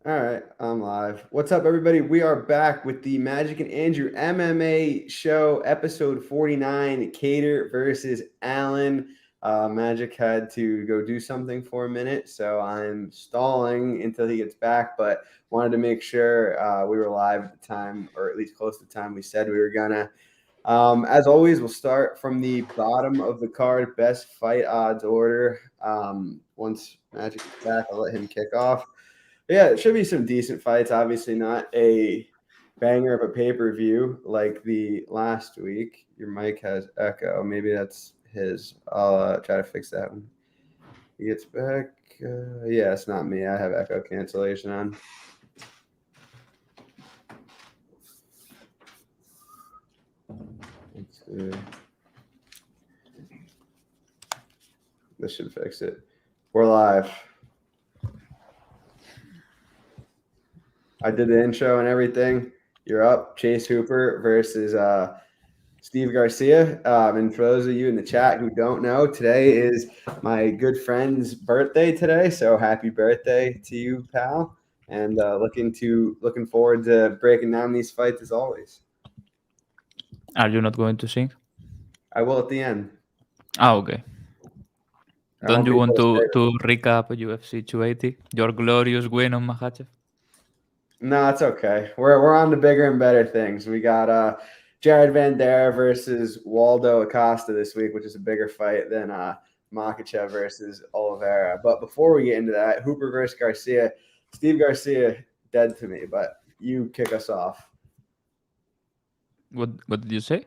All right, I'm live. What's up, everybody? We are back with the Magic and Andrew MMA show, episode 49, Kattar versus Allen. Magic had to go do something for a minute, so I'm stalling until he gets back, but wanted to make sure we were live at the time, or at least close to the time we said we were gonna. As always, we'll start from the bottom of the card, best fight odds order. Once Magic is back, I'll let him kick off. Yeah, it should be some decent fights. Obviously, not a banger of a pay-per-view like the last week. Your mic has echo. Maybe that's his. I'll try to fix that when he gets back. Yeah, it's not me. I have echo cancellation on. Let's see. This should fix it. We're live. I did the intro and everything. You're up. Chase Hooper versus Steve Garcia. And for those of you in the chat who don't know, today is my good friend's birthday today. So happy birthday to you, pal. And looking forward to breaking down these fights as always. Are you not going to sing? I will at the end. Okay. Don't you want to recap UFC 280? Your glorious win on Makhachev? No, it's okay. We're on to bigger and better things. We got Jared Van Der versus Waldo Acosta this week, which is a bigger fight than Makhachev versus Oliveira. But before we get into that, Hooper versus Garcia, Steve Garcia dead to me, but you kick us off. What did you say?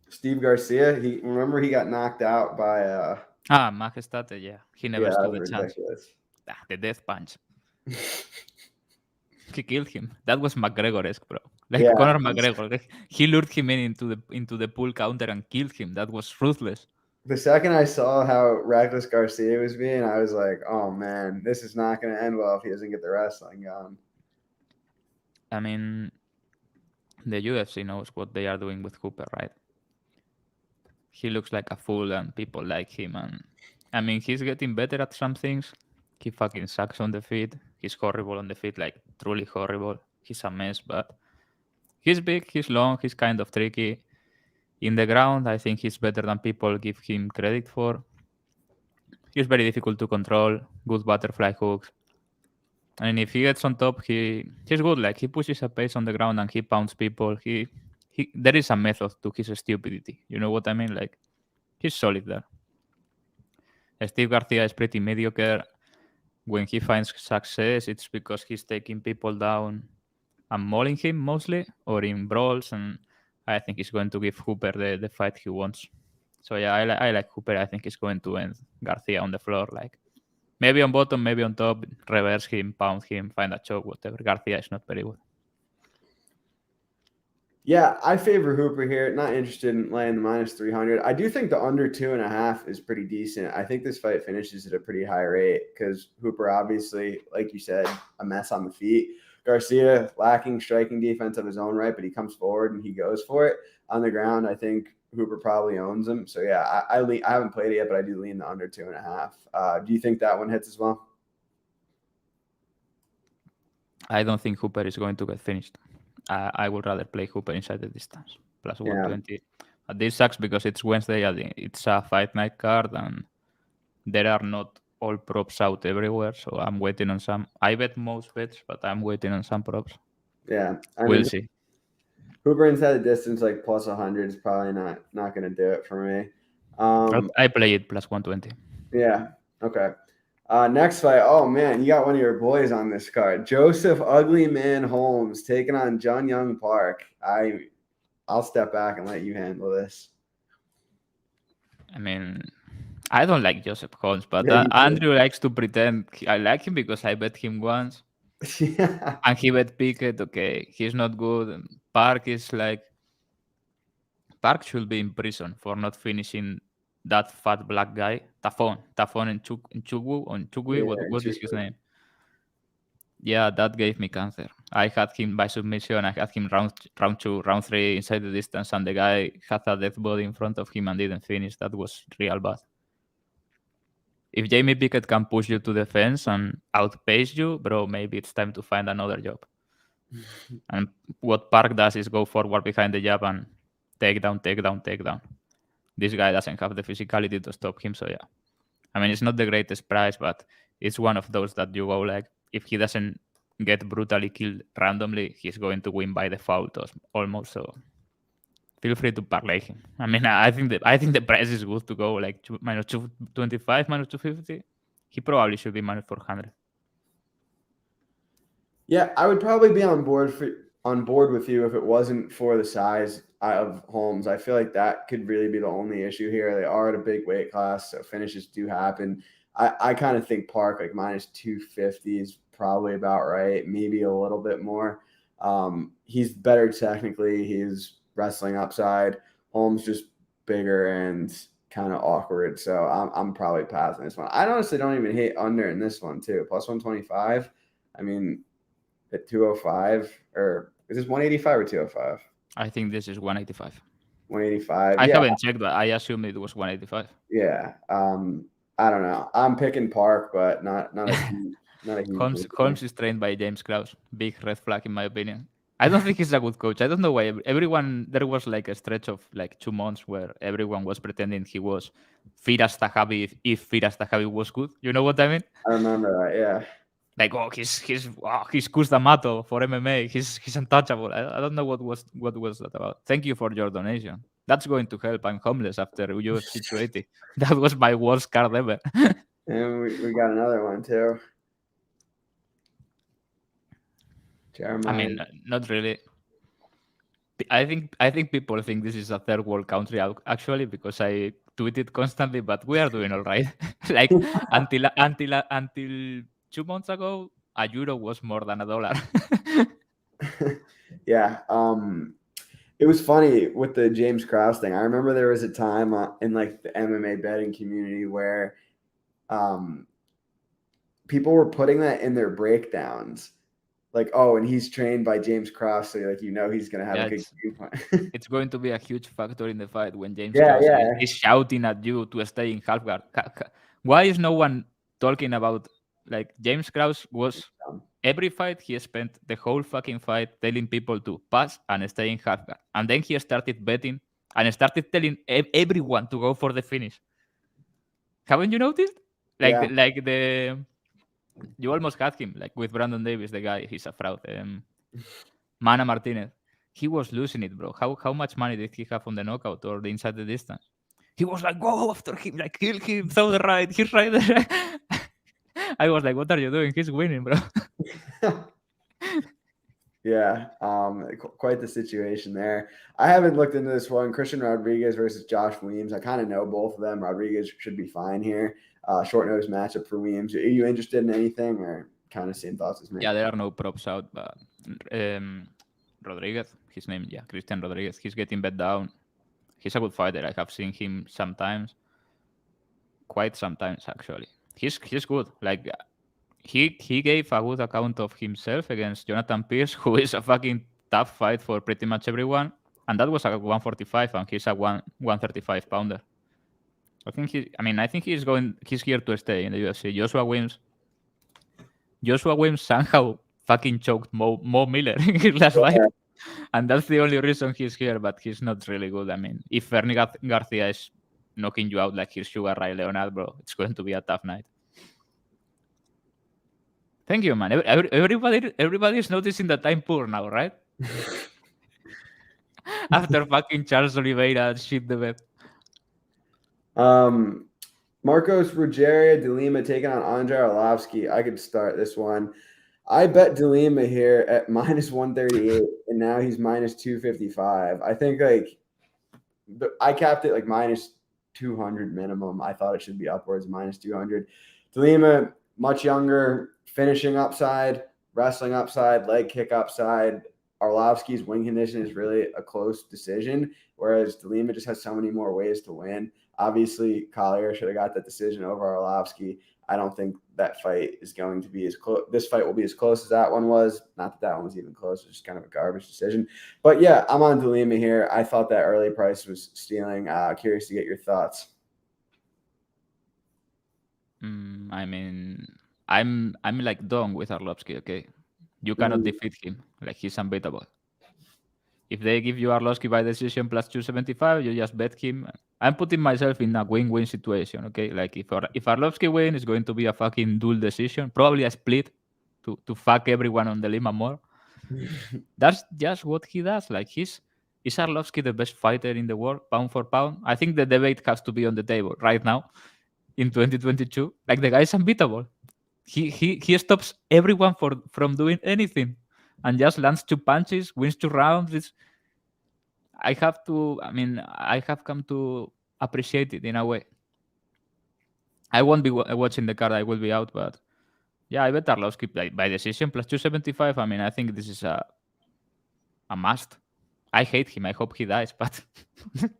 Steve Garcia, he got knocked out by Majestate, yeah. He never stood a chance. The death punch. He killed him. That was McGregor-esque, bro. Conor McGregor. He lured him into the pool counter and killed him. That was ruthless. The second I saw how reckless Garcia was being, I was like, oh, man, this is not going to end well if he doesn't get the wrestling going. I mean, the UFC knows what they are doing with Hooper, right? He looks like a fool and people like him. And I mean, he's getting better at some things. He fucking sucks on the feet. He's horrible on the feet, like truly horrible. He's a mess, but he's big, he's long, he's kind of tricky. In the ground, I think he's better than people give him credit for. He's very difficult to control, good butterfly hooks. And if he gets on top, he's good. Like, he pushes a pace on the ground and he pounds people. There is a method to his stupidity. You know what I mean? Like, he's solid there. Steve Garcia is pretty mediocre. When he finds success, it's because he's taking people down and mauling him mostly, or in brawls, and I think he's going to give Hooper the fight he wants. So yeah, I like Hooper. I think he's going to end Garcia on the floor, like maybe on bottom, maybe on top, reverse him, pound him, find a choke, whatever. Garcia is not very good. Yeah, I favor Hooper here. Not interested in laying the minus 300. I do think the under 2.5 is pretty decent. I think this fight finishes at a pretty high rate because Hooper, obviously, like you said, a mess on the feet. Garcia lacking striking defense of his own right, but he comes forward and he goes for it. On the ground, I think Hooper probably owns him. So yeah, I haven't played it yet, but I do lean the under 2.5. Do you think that one hits as well? I don't think Hooper is going to get finished. I would rather play Hooper inside the distance, plus 120. This sucks because it's Wednesday. It's a fight night card, and there are not all props out everywhere. So I'm waiting on some. I bet most bets, but I'm waiting on some props. Yeah, we'll see. Hooper inside the distance, like plus 100, is probably not going to do it for me. I play it plus 120. Yeah. Okay. Next fight. Oh man, you got one of your boys on this card. Joseph Ugly Man Holmes taking on Jun Young Park. I'll step back and let you handle this. I mean, I don't like Joseph Holmes, but Andrew likes to pretend I like him because I bet him once. Yeah. And he bet Pickett. Okay, he's not good. Park is like... Park should be in prison for not finishing that fat black guy. Tafon and Chugui. What is his name? Yeah, that gave me cancer. I had him by submission. I had him round 2, round 3 inside the distance, and the guy had a death body in front of him and didn't finish. That was real bad. If Jamie Pickett can push you to the fence and outpace you, bro, maybe it's time to find another job. And what Park does is go forward behind the jab and take down, take down, take down. This guy doesn't have the physicality to stop him, so yeah. I mean, it's not the greatest price, but it's one of those that you go like, if he doesn't get brutally killed randomly, he's going to win by default almost. So feel free to parlay him. I mean, I think the price is good to go like minus 225, minus 250. He probably should be minus 400. Yeah, I would probably be on board with you if it wasn't for the size of Holmes. I feel like that could really be the only issue here. They are at a big weight class, so finishes do happen. I kind of think Park like minus 250 is probably about right, maybe a little bit more. He's better technically. He's wrestling upside. Holmes just bigger and kind of awkward. So I'm probably passing this one. I honestly don't even hate under in this one too. Plus 125. I mean, at 205, or is this 185 or 205? I think this is 185. 185. I Yeah. haven't checked, but I assume it was 185. Yeah. I don't know. I'm picking Park, but not a huge Holmes is trained by James Krause. Big red flag in my opinion. I don't think he's a good coach. I don't know why everyone, there was like a stretch of like 2 months where everyone was pretending he was Firas Tahabi if Firas Tahabi was good. You know what I mean? I remember that. Yeah. Like, oh, he's Kustamato for MMA. He's untouchable. I don't know what was that about. Thank you for your donation. That's going to help. I'm homeless after UFC 280. That was my worst card ever. And we got another one too. Jeremiah. I mean, not really. I think people think this is a third world country actually because I tweet it constantly, but we are doing all right. Like until 2 months ago, a euro was more than $1. Yeah. It was funny with the James Krause thing. I remember there was a time in like the MMA betting community where people were putting that in their breakdowns. Like, oh, and he's trained by James Krause, so like he's gonna have a good game plan. It's going to be a huge factor in the fight when James Krause is shouting at you to stay in half guard. Why is no one talking about like James Krause was every fight he spent the whole fucking fight telling people to pass and stay in half guard, and then he started betting and started telling everyone to go for the finish. Haven't you noticed? Like you almost had him, like with Brandon Davis, the guy. He's a fraud. Mana Martinez. He was losing it, bro. How much money did he have on the knockout or the inside the distance? He was like, go after him, like kill him, throw the right, he's right there. I was like, what are you doing? He's winning, bro. Yeah, quite the situation there. I haven't looked into this one. Christian Rodriguez versus Josh Weems. I kind of know both of them. Rodriguez should be fine here. Short notice matchup for Weems. Are you interested in anything or kind of same thoughts as me? Yeah, there are no props out, but Rodriguez, his name, Christian Rodriguez. He's getting bet down. He's a good fighter. I have seen him sometimes, quite sometimes actually. He's good. Like he gave a good account of himself against Jonathan Pierce, who is a fucking tough fight for pretty much everyone. And that was a 145, and he's a 135 pounder. I think he's here to stay in the UFC. Joshua Williams somehow fucking choked Mo Miller in his last fight. And that's the only reason he's here, but he's not really good. I mean, if Fernie Garcia is knocking you out like his Sugar Ray Leonard, bro, it's going to be a tough night. Thank you, man. Everybody is noticing that I'm poor now, right? After fucking Charles Oliveira shit the bed. Marcos Ruggiero de Lima taking on Andrei Arlovsky. I could start this one. I bet de Lima here at minus 138, and now he's minus 255. I think like I capped it like minus 200 minimum. I thought it should be upwards minus 200. De Lima, much younger, finishing upside, wrestling upside, leg kick upside. Arlovsky's win condition is really a close decision, whereas de Lima just has so many more ways to win. Obviously, Collier should have got that decision over Arlovsky. I don't think that fight is going to be as close. This fight will be as close as that one was. Not that one was even close. It's just kind of a garbage decision. But yeah, I'm on de Lima here. I thought that early price was stealing. Curious to get your thoughts. I mean, I'm like done with Arlovsky. Okay, you cannot defeat him. Like he's unbeatable. If they give you Arlovsky by decision plus 275, you just bet him. I'm putting myself in a win-win situation. Okay, like if Arlovsky win, it's going to be a fucking dual decision, probably a split to fuck everyone on the Lima more. That's just what he does. Like is Arlovsky the best fighter in the world, pound for pound? I think the debate has to be on the table right now in 2022. Like the guy's unbeatable. He stops everyone from doing anything, and just lands 2 punches, wins 2 rounds. I have come to appreciate it in a way. I won't be watching the card. I will be out, but yeah, I bet Arlovsky by decision plus 275. I mean, I think this is a must. I hate him. I hope he dies, but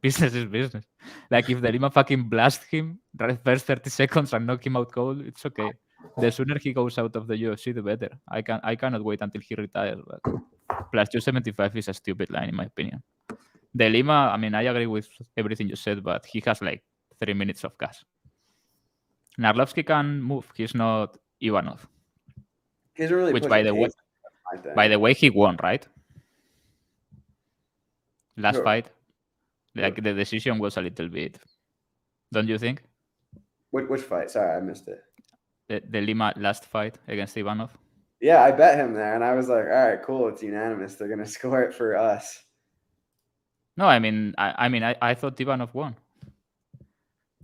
business is business. Like if the Lima fucking blast him first 30 seconds and knock him out cold, it's okay. The sooner he goes out of the UFC, the better. I cannot wait until he retires. But plus 275 is a stupid line in my opinion. The Lima, I mean, I agree with everything you said, but he has like 3 minutes of gas. Narlovsky can move. He's not Ivanov. He's really which, by the way, he won, right? Last fight, like the decision was a little bit. Don't you think? Which fight? Sorry, I missed it. The Lima last fight against Ivanov. Yeah, I bet him there, and I was like, all right, cool, it's unanimous. They're gonna score it for us. No, I mean, I thought Ivanov won.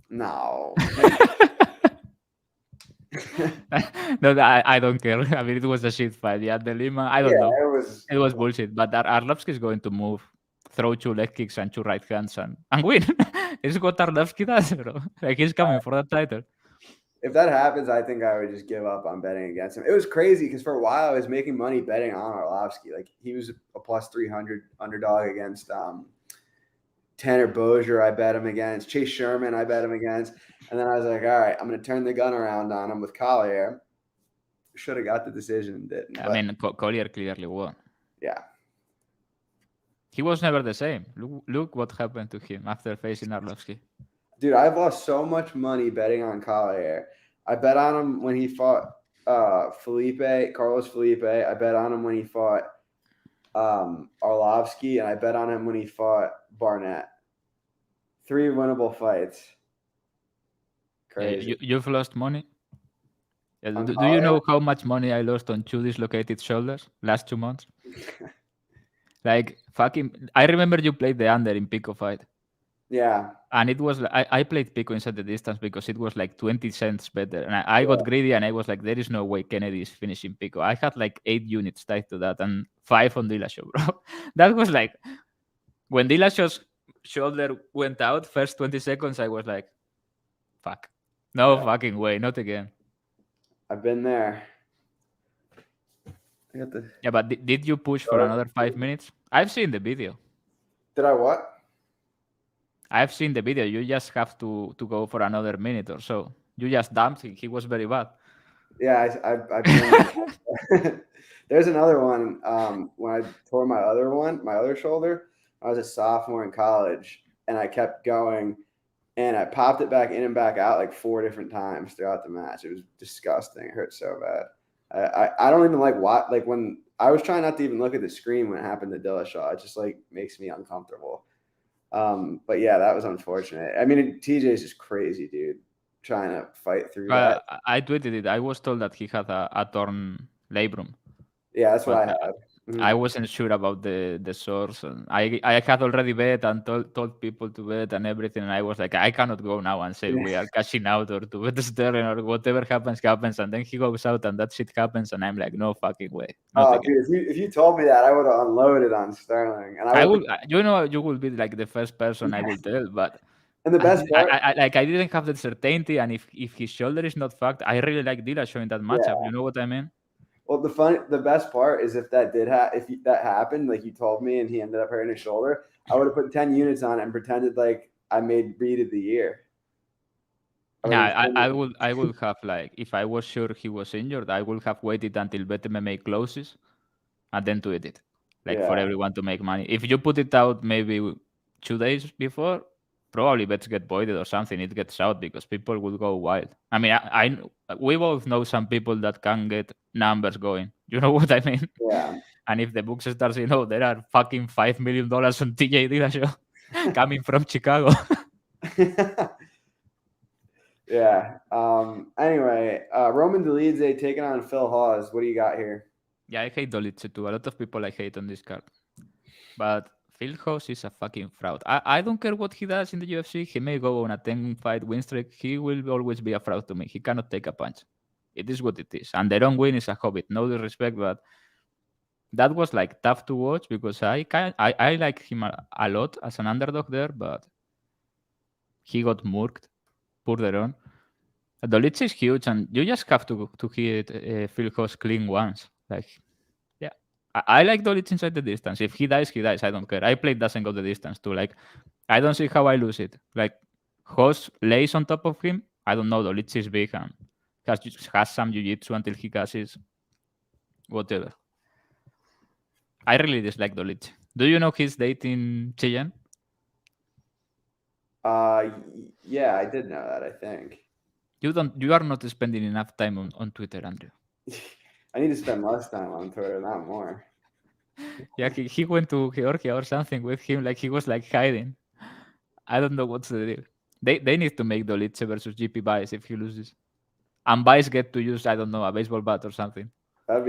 No. No, I don't care. I mean, it was a shit fight. Yeah, the Lima, I don't know. It was bullshit. But Arlovsky is going to move, throw 2 leg kicks and 2 right hands and win. It's what Arlovsky does, bro. Like he's coming for that title. If that happens, I think I would just give up on betting against him. It was crazy because for a while I was making money betting on Arlovsky. Like he was a plus 300 underdog against Tanner Bozier. I bet him against Chase Sherman. I bet him against, and then I was like, all right, I'm going to turn the gun around on him with Collier. Should have got the decision, didn't. I mean, Collier clearly won. Yeah. He was never the same. Look what happened to him after facing Arlovsky. Dude, I've lost so much money betting on Collier. I bet on him when he fought Carlos Felipe. I bet on him when he fought Arlovsky, and I bet on him when he fought Barnett. 3 winnable fights. Crazy. You've lost money? Do you know how much money I lost on 2 dislocated shoulders last 2 months? Like, fucking... I remember you played the under in Pico fight. Yeah. And it was... I played Pico inside the distance because it was like 20 cents better. And I got greedy and I was like, there is no way Kennedy is finishing Pico. I had like 8 units tied to that and 5 on Dillashaw, bro. That was like... When Dillashaw's shoulder went out, first 20 seconds, I was like, fuck. No fucking way, not again. I've been there. Yeah, but did you push for another 5 minutes? I've seen the video. Did I what? I've seen the video. You just have to go for another minute or so. You just dumped him. He was very bad. Yeah, I've there's another one. When I tore my other shoulder, I was a sophomore in college, and I kept going, and I popped it back in and back out like 4 different times throughout the match. It was disgusting. It hurt so bad. I don't even like when I was trying not to even look at the screen when it happened to Dillashaw. It just like makes me uncomfortable. But yeah, that was unfortunate. I mean, TJ's just crazy, dude, trying to fight through that. I tweeted it. I was told that he had a torn labrum. Yeah, that's what I had. I wasn't sure about the source, and I had already bet and told people to bet and everything, and I was like, I cannot go now and say we are cashing out or to bet Sterling or whatever happens, and then he goes out and that shit happens, and I'm like, no fucking way. Dude, if you told me that, I would have unloaded on Sterling, and I would. You will be like the first person I will tell, but. And the best part, I didn't have the certainty, and if his shoulder is not fucked, I really like Dillashaw in that matchup. You know what I mean? Well, the best part is if that happened, like you told me, and he ended up hurting his shoulder, I would have put 10 units on it and pretended like I made Reed of the year. Yeah, I would have, like, if I was sure he was injured, I would have waited until BetMMA closes and then tweet it, for everyone to make money. If you put it out maybe 2 days before, probably bets get voided or something. It gets out because people would go wild. I mean, we both know some people that can get numbers going. You know what I mean? Yeah. And if the books start saying, "Oh, there are fucking $5 million on TJ Dillashaw coming from Chicago," Yeah. Anyway, Roman Dolidze taking on Phil Hawes. What do you got here? yeah, I hate Dolitze too. A lot of people I hate on this card, but Phil Hawes is a fucking fraud. I don't care what he does in the UFC. He may go on a 10-fight win streak. He will always be a fraud to me. He cannot take a punch. It is what it is. And their own win is a hobbit. No disrespect, but that was like tough to watch because I like him a lot as an underdog there, but he got murked. Poor Deron. Dolitz is huge, and you just have to hit Phil Hawes clean once. Like, yeah, I like Dolitz inside the distance. If he dies, he dies. I don't care. I play doesn't go the distance too. Like, I don't see how I lose it. Like, Hawes lays on top of him. I don't know. Dolitz is big and has some jiu-jitsu until he catches whatever. I really dislike Dolitz. Do you know he's dating Cheyenne? Yeah, I did know that, I think. You are not spending enough time on Twitter, Andrew. I need to spend less time on Twitter, not more. Yeah, he went to Georgia or something with him, like he was like hiding. I don't know what's the deal. They need to make Dolitze versus GP Bias if he loses. And Bias get to use, I don't know, a baseball bat or something. Or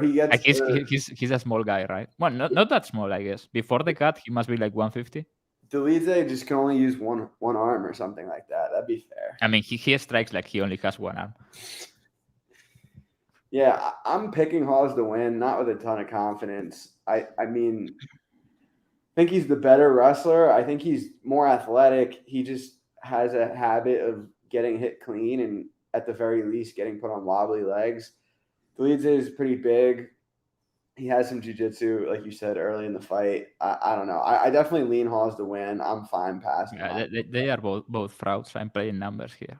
he gets. Like he's a small guy, right? Well, not that small, I guess. Before the cut, he must be like 150. Dolidze just can only use one arm or something like that. That'd be fair. I mean, he strikes like he only has one arm. Yeah, I'm picking Hawes to win, not with a ton of confidence. I mean, I think he's the better wrestler. I think he's more athletic. He just has a habit of getting hit clean and at the very least getting put on wobbly legs. Dolidze is pretty big. He has some jiu-jitsu, like you said, early in the fight. I don't know. I definitely lean Hawes to win. I'm fine passing. Yeah, they are both frauds. I'm playing numbers here.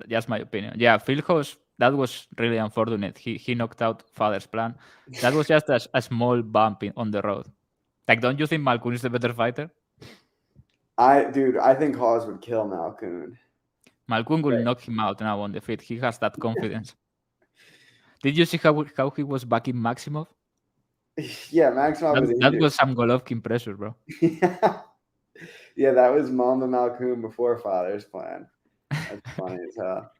That's my opinion. Yeah, Phil Hawes, that was really unfortunate. He knocked out Father's plan. That was just a small bump on the road. Like, don't you think Malkoun is the better fighter? I think Hawes would kill Malkoun. Malkoun will knock him out now on the feet. He has that confidence. Did you see how he was backing Maximov? Yeah, Maximov that was some Golovkin pressure, bro. Yeah, that was Mamba Malkoun before Father's plan. That's funny as hell.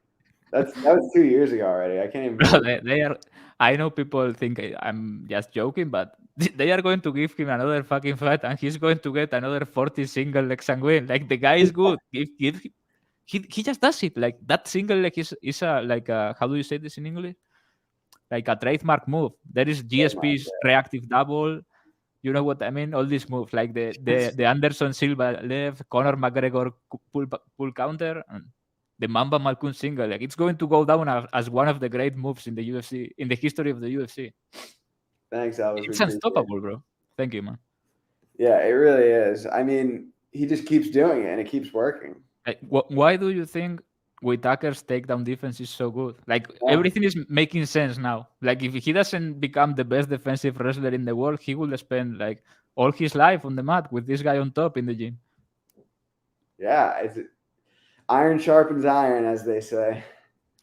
That was 2 years ago already. I can't even. Bro, they are. I know people think I'm just joking, but they are going to give him another fucking fight, and he's going to get another 40 single legs and win. Like the guy is good. He just does it. Like that single leg is a like a, how do you say this in English? Like a trademark move. There is GSP's reactive double. You know what I mean? All these moves, like the Anderson Silva left, Conor McGregor pull counter, and the Mamba Malkoun single. Like it's going to go down as one of the great moves in the UFC, in the history of the UFC. Thanks, Elvis. It's unstoppable, bro. Thank you, man. Yeah, it really is. I mean, he just keeps doing it, and it keeps working. Like, why do you think Whitaker's takedown defense is so good? Like everything is making sense now. Like if he doesn't become the best defensive wrestler in the world, he will spend like all his life on the mat with this guy on top in the gym. Yeah, iron sharpens iron, as they say.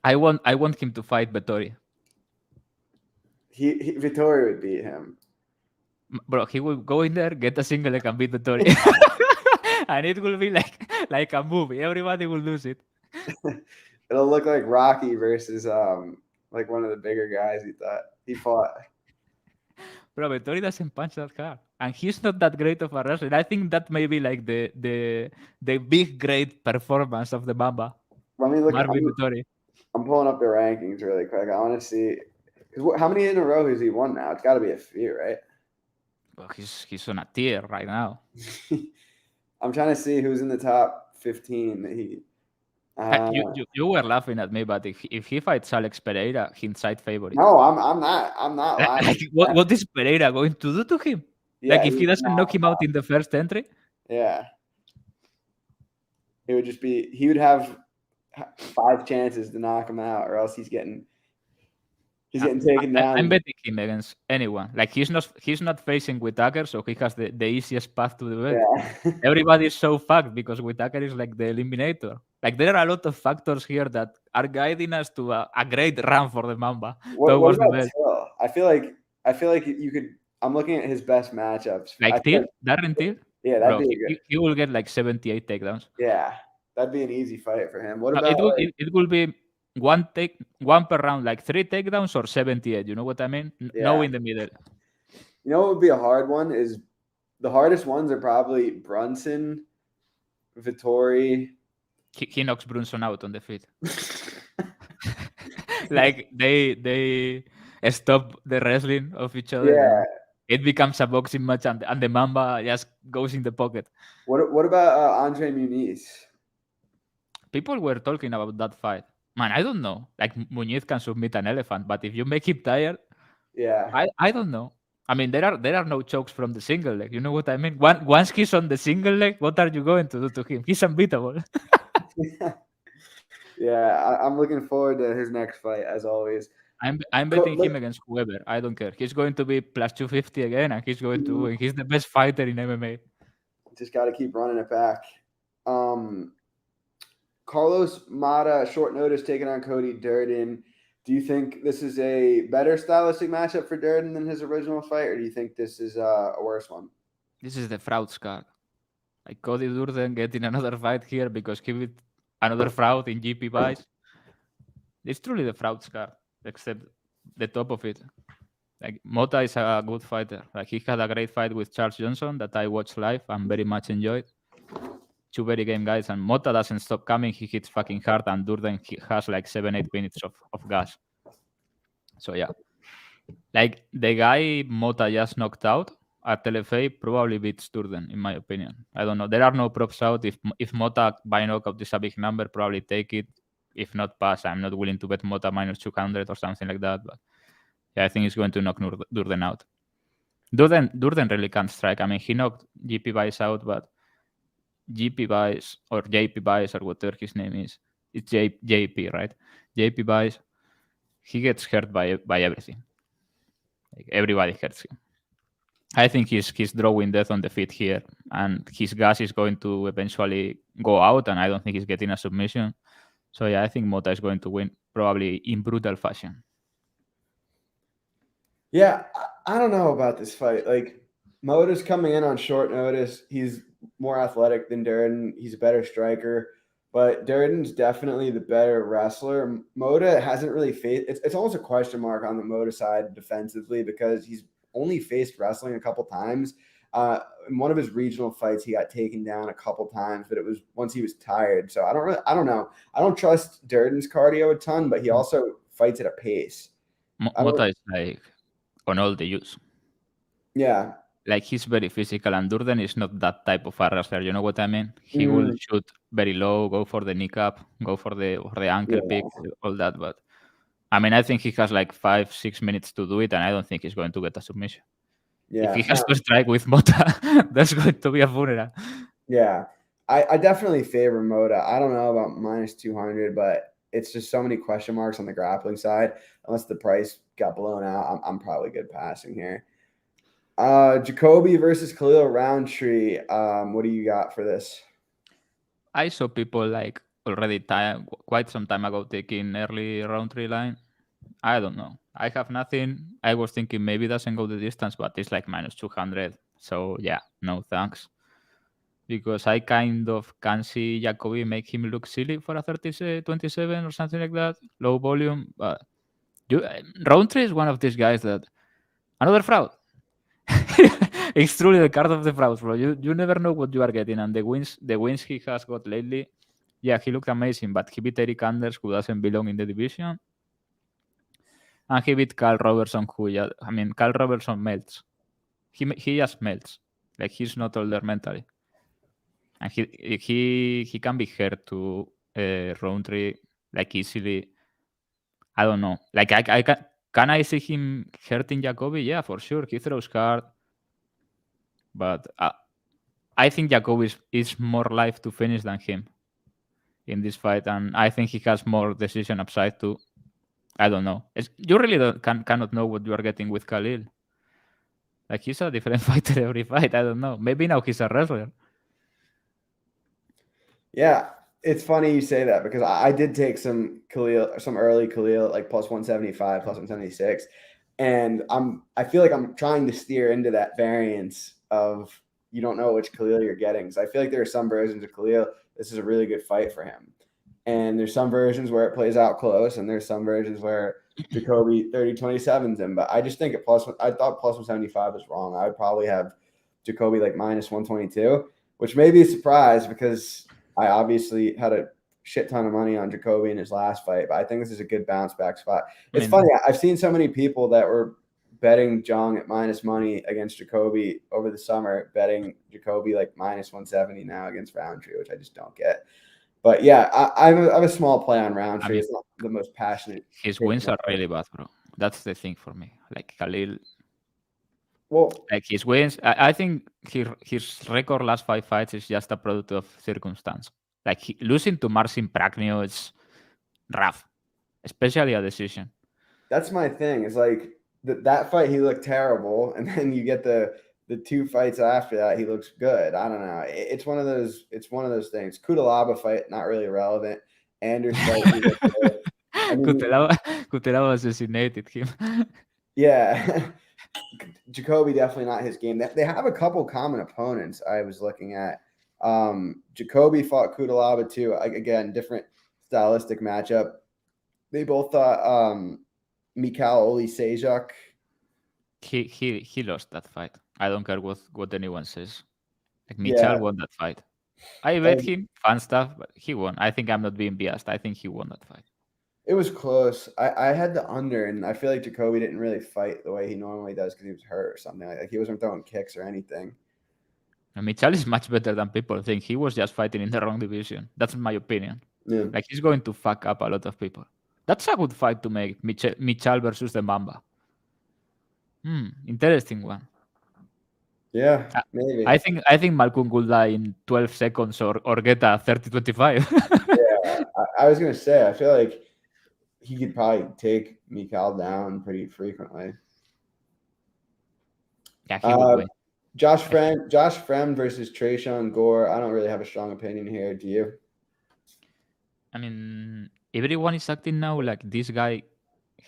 I want him to fight Vettori. Vettori would beat him. Bro, he will go in there, get a single leg and beat Vettori. And it will be like a movie. Everybody will lose it. It'll look like Rocky versus like one of the bigger guys he fought. Bro, Vettori doesn't punch that hard. And he's not that great of a wrestler. I think that may be like the big great performance of the Bamba. Let me look. Vettori. I'm pulling up the rankings really quick. I want to see how many in a row has he won now? It's got to be a few, right? Well, he's on a tier right now. I'm trying to see who's in the top 15 that he. You were laughing at me, but if he fights Alex Pereira, hindsight favorite. No, I'm not laughing. Like, what is Pereira going to do to him? Yeah, like if he doesn't knock him out in the first entry? Yeah. It would just be he would have 5 chances to knock him out, or else he's getting He's getting taken down. I'm betting him against anyone. Like he's not facing Whitaker, so he has the easiest path to the belt. Yeah. Everybody's so fucked because Whitaker is like the eliminator. Like there are a lot of factors here that are guiding us to a great run for the Mamba What towards the about belt. Till? I feel like you could. I'm looking at his best matchups. I Like feel Till, Darren Till, yeah, that'd bro, be a good. he will get like 78 takedowns. Yeah, that'd be an easy fight for him. What No, about like? it will be one per round, like 3 takedowns or 78. You know what I mean? No Yeah, in the middle. you know what would be a hard one is the hardest ones are probably Brunson, Vittori. He knocks Brunson out on the feet. Like they stop the wrestling of each other Yeah. and it becomes a boxing match and the Mamba just goes in the pocket. What about Andre Muniz? People were talking about that fight. Man, I don't know. Like Muñiz can submit an elephant, but if you make him tired, Yeah. I don't know. I mean, there are no chokes from the single leg. You know what I mean? Once he's on the single leg, what are you going to do to him? He's unbeatable. Yeah, I'm looking forward to his next fight as always. I'm betting him against whoever. I don't care. He's going to be plus 250 again, and he's going to win. He's the best fighter in MMA. Just got to keep running it back. Carlos Mata, short notice, taking on Cody Durden. Do you think this is a better stylistic matchup for Durden than his original fight, or do you think this is a worse one? This is the fraud card. Like Cody Durden getting another fight here because he beat another fraud in GP buys. It's truly the fraud card, except the top of it. Like Mota is a good fighter. Like he had a great fight with Charles Johnson that I watched live and very much enjoyed. Two very game guys, and Mota doesn't stop coming. He hits fucking hard, and Durden he has like 7-8 minutes of gas. So yeah, like the guy Mota just knocked out at LFA probably beats Durden in my opinion. I don't know. There are no props out. If Mota by knockout is a big number, probably take it. If not pass, I'm not willing to bet Mota minus 200 or something like that. But yeah, I think he's going to knock Durden out. Durden really can't strike. I mean, he knocked GP Vice out, but GP Vice or JP Vice or whatever his name is, it's JP, right? JP Vice, he gets hurt by everything. Like everybody hurts him. I think he's drawing death on the feet here, and his gas is going to eventually go out, and I don't think he's getting a submission. So yeah, I think Mota is going to win, probably in brutal fashion. Yeah, I don't know about this fight. Like Mota's coming in on short notice. He's more athletic than Durden. He's a better striker, but Durden's definitely the better wrestler. Mota hasn't really faced. It's almost a question mark on the Mota side defensively because he's only faced wrestling a couple times. In one of his regional fights, he got taken down a couple times, but it was once he was tired. So I don't know. I don't trust Durden's cardio a ton, but he also fights at a pace. Mota is like on all the use. Yeah. Like he's very physical, and Durden is not that type of a wrestler. You know what I mean? He will shoot very low, go for the kneecap, go for the ankle pick, all that. But I mean, I think he has like 5-6 minutes to do it, and I don't think he's going to get a submission. Yeah. If he has to strike with Mota, that's going to be a funeral. Yeah. I definitely favor Mota. I don't know about minus 200, but it's just so many question marks on the grappling side. Unless the price got blown out, I'm probably good passing here. Jacoby versus Khalil Roundtree. What do you got for this? I saw people like already quite some time ago taking early Roundtree line. I don't know. I have nothing. I was thinking maybe it doesn't go the distance, but it's like minus 200. So yeah, no thanks. Because I kind of can see Jacoby make him look silly for a 27 or something like that. Low volume. But Roundtree is one of these guys that another fraud. It's truly the card of the frauds, bro. You never know what you are getting, and the wins he has got lately, yeah, he looked amazing, but he beat Eric Anders, who doesn't belong in the division, and he beat Carl Robertson, Carl Robertson melts. He just melts, like he's not older mentally, and he can be hurt to Roundtree like easily. I don't know, like I can I see him hurting Jacoby? Yeah, for sure. He throws hard. But I think Jacob is more live to finish than him in this fight, and I think he has more decision upside too. I don't know. You really cannot know what you are getting with Khalil. Like he's a different fighter every fight. I don't know. Maybe now he's a wrestler. Yeah, it's funny you say that because I did take some Khalil, some early Khalil, like plus 175, plus 176. And I feel like I'm trying to steer into that variance of you don't know which Khalil you're getting. So I feel like there are some versions of Khalil, this is a really good fight for him. And there's some versions where it plays out close, and there's some versions where Jacoby 30-27's him. But I just think I thought plus 175 was wrong. I would probably have Jacoby like minus 122, which may be a surprise because I obviously had a shit ton of money on Jacoby in his last fight, but I think this is a good bounce back spot. It's funny. I've seen so many people that were betting Jong at minus money against Jacoby over the summer, betting Jacoby like minus 170 now against Roundtree, which I just don't get. But yeah, I have a small play on Roundtree. It's not the most passionate. His wins are really bad, bro. That's the thing for me. Like Khalil, Well, like his wins, I think his record last 5 fights is just a product of circumstance. Like losing to Marcin Prachnio is rough, especially a decision. that's my thing. It's like that fight he looked terrible, and then you get the 2 fights after that he looks good. I don't know. It's one of those. It's one of those things. Kudalaba fight not really relevant. Anders fight. He looked good. I mean, Kutelava assassinated him. yeah. Jacoby definitely not his game. They have a couple common opponents I was looking at. Jacoby fought Kudalaba too. Again, different stylistic matchup. They both thought Mikhail Olisejak. He lost that fight. I don't care what anyone says. Like Michal won that fight. I bet him fun stuff, but he won. I think I'm not being biased. I think he won that fight. It was close. I had the under, and I feel like Jacoby didn't really fight the way he normally does because he was hurt or something. Like he wasn't throwing kicks or anything. And Michal is much better than people think. He was just fighting in the wrong division. That's my opinion. Yeah. Like he's going to fuck up a lot of people. That's a good fight to make. Michal versus the Mamba. Interesting one. Yeah, maybe. I think Malcolm will die in 12 seconds or get a 30-25. Yeah, I was gonna say I feel like he could probably take Mikhail down pretty frequently. Yeah, he would win. Josh Fremd versus Trayshawn Gore. I don't really have a strong opinion here. Do you? I mean, everyone is acting now like this guy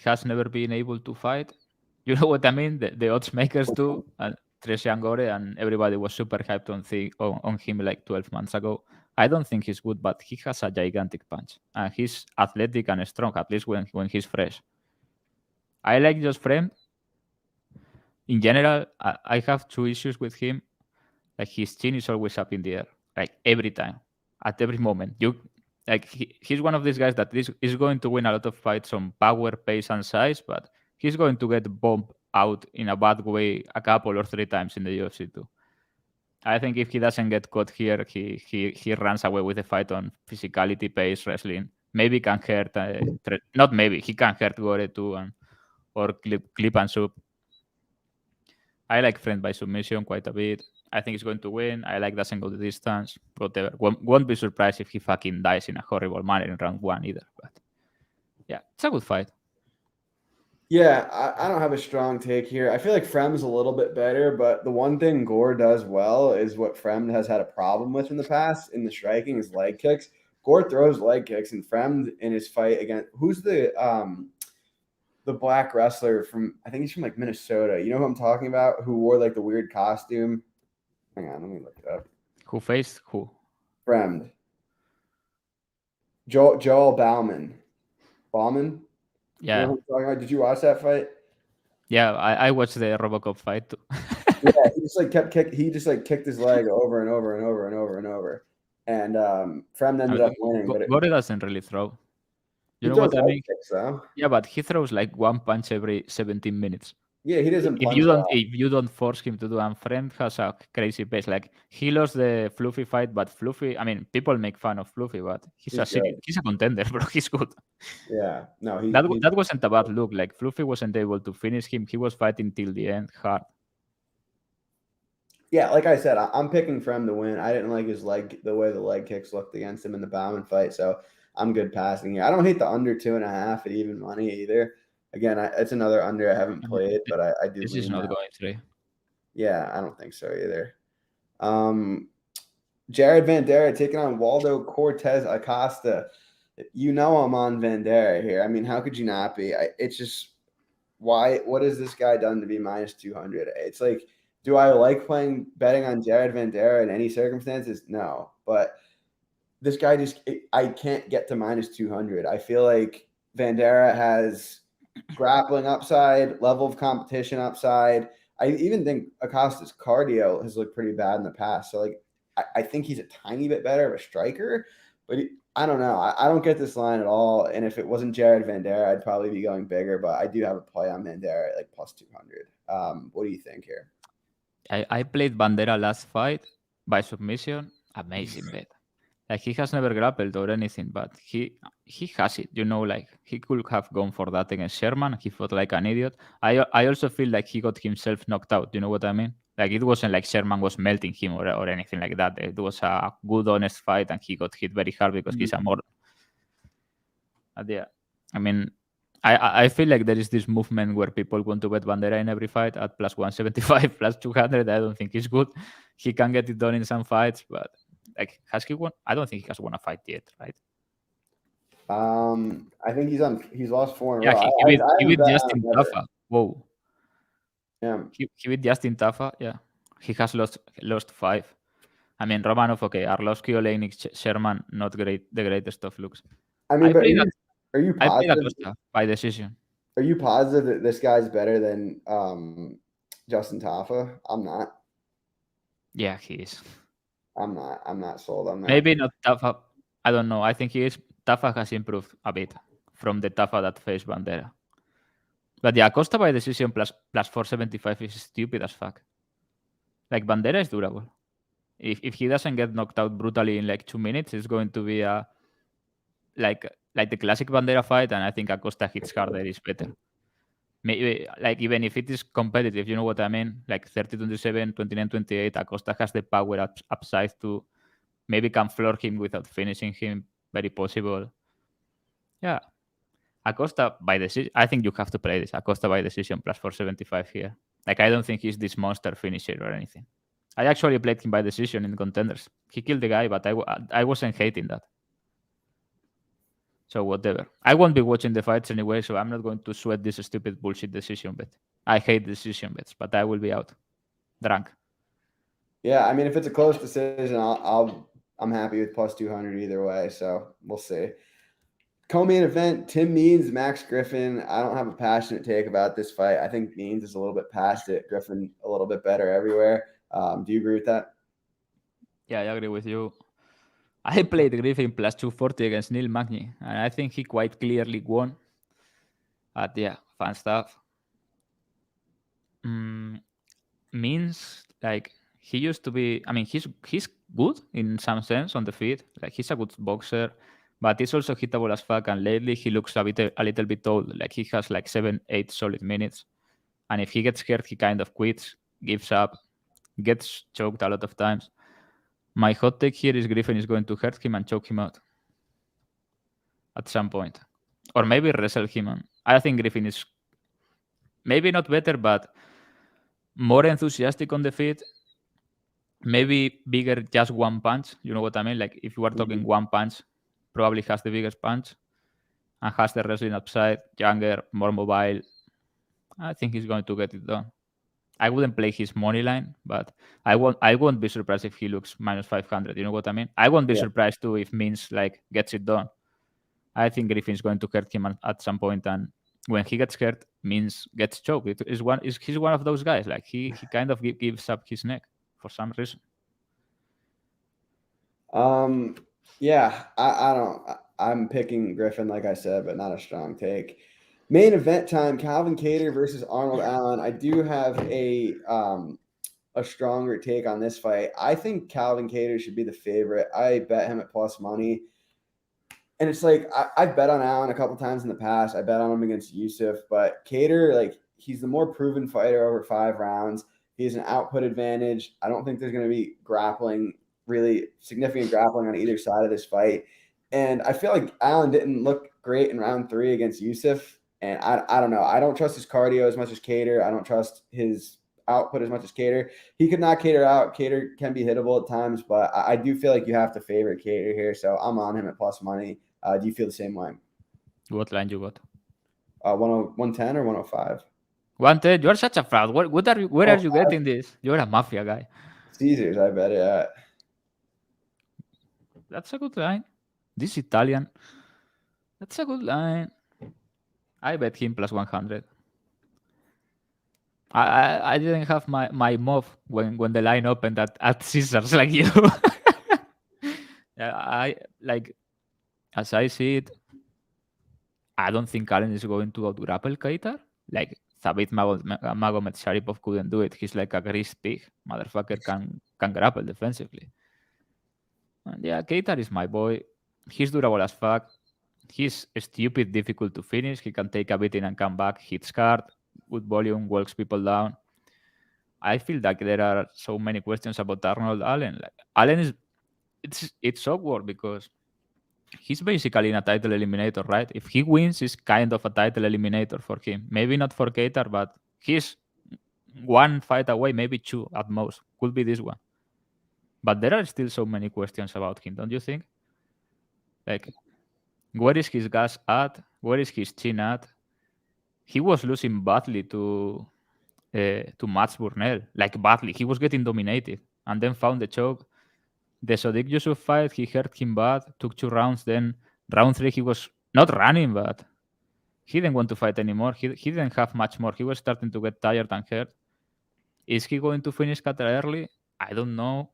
has never been able to fight. You know what I mean? The odds makers do, and Trayshawn Gore, and everybody was super hyped on him like 12 months ago. I don't think he's good, but he has a gigantic punch, and he's athletic and strong, at least when he's fresh. I like Josh Fremd. In general, I have 2 issues with him. Like his chin is always up in the air, like every time, at every moment. He's one of these guys that is going to win a lot of fights on power, pace, and size, but he's going to get bumped out in a bad way a couple or 3 times in the UFC too. I think if he doesn't get caught here, he runs away with the fight on physicality, pace, wrestling. Maybe can hurt. Not maybe he can hurt Gore too, or clip and soup. I like Friend by submission quite a bit. I think he's going to win. I like doesn't go the distance. Whatever. Won't be surprised if he fucking dies in a horrible manner in round 1 either. But yeah, it's a good fight. Yeah, I don't have a strong take here. I feel like Fremd's a little bit better, but the one thing Gore does well is what Fremd has had a problem with in the past in the striking is leg kicks. Gore throws leg kicks, and Fremd in his fight against who's the black wrestler from I think he's from like Minnesota. You know who I'm talking about? Who wore like the weird costume? Hang on, let me look it up. Who faced who? Fremd. Joel Bauman. Bauman? Yeah. You know who I'm talking about? Did you watch that fight? Yeah, I watched the Robocop fight too. Yeah, he just like kicked his leg over and over and over and over and over. And Fremd ended up winning. But Gore doesn't really throw. You know throws what I mean? kicks, though. Yeah, but he throws like one punch every 17 minutes. Yeah, he doesn't. If you don't force him to do, and Fremd has a crazy pace. Like he lost the Fluffy fight, but Fluffy. I mean, people make fun of Fluffy, but he's a contender, bro. He's good. Yeah, no, that wasn't a bad look. Like Fluffy wasn't able to finish him. He was fighting till the end hard. Yeah, like I said, I'm picking Fremd to win. I didn't like the way the leg kicks looked against him in the Bauman fight, so I'm good passing here. I don't hate the under 2.5 at even money either. Again, it's another under I haven't played, but I do This is lean not that. going 3. Yeah, I don't think so either. Jared Vandera taking on Waldo Cortez Acosta. You know I'm on Vandera here. I mean, how could you not be? It's just why? What has this guy done to be minus 200? It's like, do I like betting on Jared Vandera in any circumstances? No, but this guy I can't get to minus 200. I feel like Vandera has grappling upside, level of competition upside. I even think Acosta's cardio has looked pretty bad in the past. So like, I think he's a tiny bit better of a striker, but I don't know. I don't get this line at all. And if it wasn't Jared Vandera, I'd probably be going bigger. But I do have a play on Vandera at like plus 200. What do you think here? I played Bandera last fight by submission. Amazing bet. Like he has never grappled or anything, but he has it. Like he could have gone for that against Sherman. He fought like an idiot. I also feel like he got himself knocked out. You know what I mean? Like it wasn't like Sherman was melting him or anything like that. It was a good, honest fight, and he got hit very hard because he's a more. Yeah, I mean, I feel like there is this movement where people want to bet Bandera in every fight at plus 175, plus 200. I don't think he's good. He can get it done in some fights, but like, has he won? I don't think he has won a fight yet, right? I think he's lost 4 in a Yeah, row. he beat Justin Tafa. Whoa. Yeah. He beat Justin Tafa. Yeah. He has lost 5. I mean, Romanov, okay. Arlovsky, Oleinik, Sherman, not great. The greatest of looks. I mean, I but played are you I played positive? Acosta by decision. Are you positive that this guy's better than Justin Tafa? I'm not. Yeah, he is. I'm not sold on that. Maybe not Tafa. I don't know. I think he is. Tafa has improved a bit from the Tafa that faced Bandera. But yeah, Acosta by decision plus 475 is stupid as fuck. Like Bandera is durable. If he doesn't get knocked out brutally in like 2 minutes, it's going to be a like the classic Bandera fight, and I think Acosta hits harder is better. Maybe like even if it is competitive, you know what I mean? Like 30-27, 29-28, Acosta has the power upside to maybe can floor him without finishing him. Very possible. Yeah. Acosta by decision. I think you have to play this. Acosta by decision plus 475 here. Like I don't think he's this monster finisher or anything. I actually played him by decision in contenders. He killed the guy, but I wasn't hating that. So whatever. I won't be watching the fights anyway, so I'm not going to sweat this stupid bullshit decision bet. I hate decision bets, but I will be out drunk. Yeah, I mean, if it's a close decision, I'm happy with plus 200 either way. So we'll see. Co-main event: Tim Means, Max Griffin. I don't have a passionate take about this fight. I think Means is a little bit past it. Griffin a little bit better everywhere. Do you agree with that? Yeah, I agree with you. I played Griffin plus 240 against Neil Magny, and I think he quite clearly won. But yeah, fun stuff. Means like he used to be. I mean, he's good in some sense on the feet. Like he's a good boxer, but he's also hittable as fuck. And lately he looks a little bit old. Like he has like 7-8 solid minutes, and if he gets scared, he kind of quits, gives up, gets choked a lot of times. My hot take here is Griffin is going to hurt him and choke him out at some point, or maybe wrestle him. And I think Griffin is maybe not better, but more enthusiastic on the feet. Maybe bigger, just one punch. You know what I mean? Like if you are talking one punch, probably has the biggest punch and has the wrestling upside. Younger, more mobile. I think he's going to get it done. I wouldn't play his money line, but I won't be surprised if he looks minus 500. You know what I mean? I won't be surprised too if Means like gets it done. I think Griffin's going to hurt him at some point, and when he gets hurt, Means gets choked. He's one of those guys. Like he kind of gives up his neck for some reason. Yeah, I don't. I'm picking Griffin, like I said, but not a strong take. Main event time: Calvin Kattar versus Arnold Allen. I do have a stronger take on this fight. I think Calvin Kattar should be the favorite. I bet him at plus money. And it's like I bet on Allen a couple times in the past. I bet on him against Yusuf, but Kattar, like he's the more proven fighter over 5 rounds. He has an output advantage. I don't think there's going to be really significant grappling on either side of this fight. And I feel like Allen didn't look great in round 3 against Yusuf. And I don't know. I don't trust his cardio as much as Kattar. I don't trust his output as much as Kattar. He could knock Kattar out. Kattar can be hittable at times, but I do feel like you have to favor Kattar here. So I'm on him at plus money. Do you feel the same way? What line you got? 110 or 105? 110. You're such a fraud. What are you? Where are you getting this? You're a mafia guy. Caesars, I bet it at. That's a good line. This Italian. That's a good line. I bet him plus 100. I didn't have my move when the line opened at Caesars like you. I like, as I see it, I don't think Allen is going to out-grapple Kattar. Like Thabit Magomed Sharipov couldn't do it. He's like a greased pig. Motherfucker can grapple defensively. And yeah, Kattar is my boy. He's durable as fuck. He's stupid difficult to finish. He can take a beating and come back, hits hard, good volume, walks people down. I feel like there are so many questions about Arnold Allen. Like Allen is, it's awkward because he's basically in a title eliminator, right? If he wins, it's kind of a title eliminator for him. Maybe not for Kattar, but he's one fight away, maybe 2 at most. Could be this one. But there are still so many questions about him, don't you think? Like, where is his gas at? Where is his chin at? He was losing badly to Mats Burnell, like badly. He was getting dominated and then found the choke. The Sodiq Yusuf fight, he hurt him bad, took 2 rounds. Then round 3, he was not running, but he didn't want to fight anymore. He didn't have much more. He was starting to get tired and hurt. Is he going to finish Kattar early? I don't know.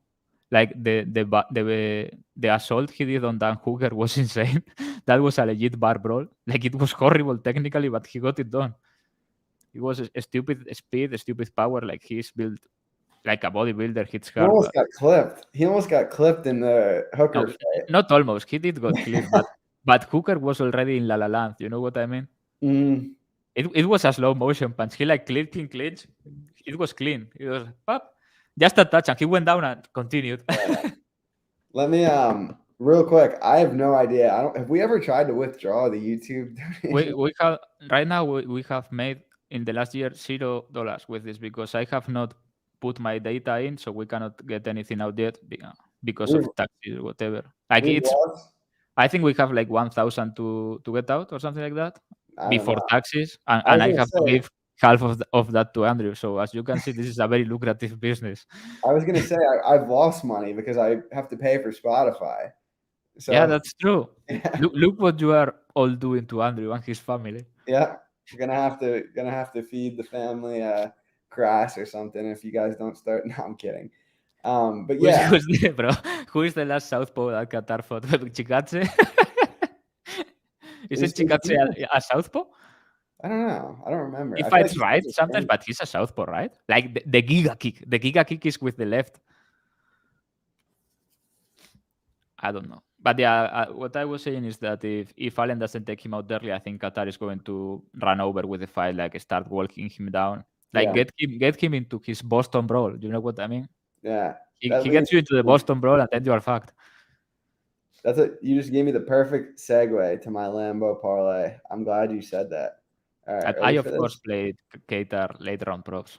Like the assault he did on Dan Hooker was insane. That was a legit bar brawl. Like it was horrible technically, but he got it done. It was a stupid speed, a stupid power. Like he's built like a bodybuilder. Hits He hard. almost got clipped. He almost got clipped in the Hooker fight. Not almost. He did got clipped, but Hooker was already in La La Land. You know what I mean? Mm. It was a slow motion punch. He like clinch. It was clean. It was pop, just a touch, and he went down and continued. Yeah. Let me real quick. I have no idea. Have we ever tried to withdraw the YouTube donation? we have right now we have made in the last year $0 with this because I have not put my data in, so we cannot get anything out yet because of taxes or whatever. Like I think we have like 1,000 to get out or something like that before taxes, and I have to give half of that to Andrew. So as you can see, this is a very lucrative business. I was gonna say I've lost money because I have to pay for Spotify. So yeah, that's true. Yeah. Look what you are all doing to Andrew and his family. Yeah, gonna have to feed the family grass or something if you guys don't start. No, I'm kidding. But yeah, who is the last Southpaw that Kattar fought? Chikadze? Isn't Chikadze a Southpaw? I don't know. I don't remember. He fights right sometimes, but he's a Southpaw, right? Like the Giga kick. The Giga kick is with the left. I don't know. But yeah, what I was saying is that if Allen doesn't take him out early, I think Kattar is going to run over with the fight, like start walking him down. Like get him into his Boston brawl. You know what I mean? Yeah. He gets you into the Boston brawl and then you are fucked. You just gave me the perfect segue to my Lambo parlay. I'm glad you said that. All right. I of course played Kattar later on props.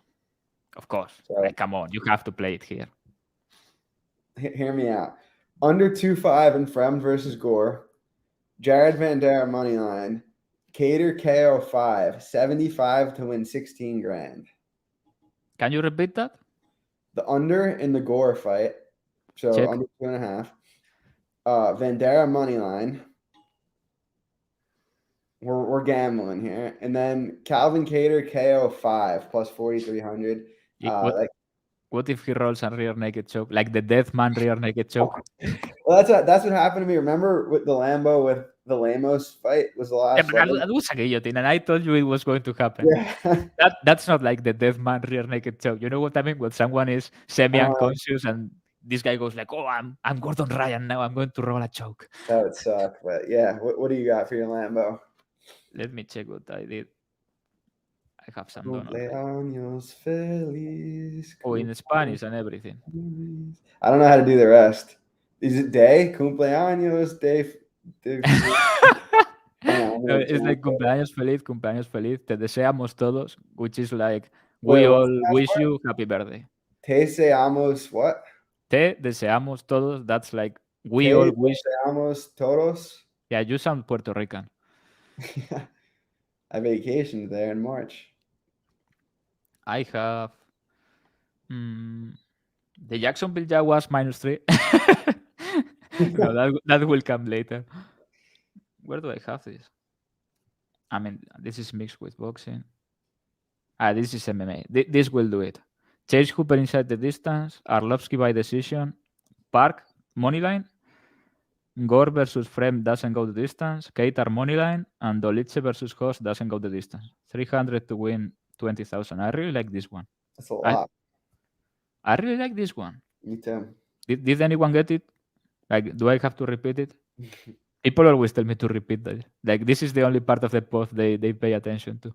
Of course. Like, come on, you have to play it here. Hear me out. Under 2.5 in Fremd versus Gore. Jared Van Dare money line. Kattar KO 5. 75 to win 16 grand. Can you repeat that? The under in the Gore fight. So check. Under 2.5. Van Dare money line. We're gambling here. And then Calvin Kattar KO 5 plus 4,300. What if he rolls a rear naked choke? Like the death man rear naked choke? Well, that's what happened to me. Remember with the Lambo with the Lamos fight was the last but that was a guillotine, and I told you it was going to happen. Yeah. That's not like the death man rear naked choke. You know what I mean? When someone is semi-unconscious and this guy goes like, "Oh, I'm Gordon Ryan now. I'm going to roll a choke." That would suck. But yeah, what do you got for your Lambo? Let me check what I did. I have some Cumpleaños feliz. Oh, in Spanish and everything. I don't know how to do the rest. Is it day? Cumpleaños day. It's like cumpleaños feliz, te deseamos todos, which is like Wait, we what's all the last wish part? you happy birthday. Te deseamos what? Te deseamos todos, that's like we Te all wish. deseamos todos. Yeah, you sound Puerto Rican. I vacationed there in March. I have the Jacksonville Jaguars -3. No, that will come later. Where do I have this? I mean, this is mixed with boxing. This is MMA. This will do it. Chase Hooper inside the distance. Arlovsky by decision. Park moneyline. Gore versus Frem doesn't go the distance. Kattar moneyline. And Dolice versus Hoss doesn't go the distance. 300 to win 20,000. I really like this one. That's a lot. I really like this one. Me too. Did anyone get it? Like, do I have to repeat it? People always tell me to repeat that. Like, this is the only part of the post they pay attention to.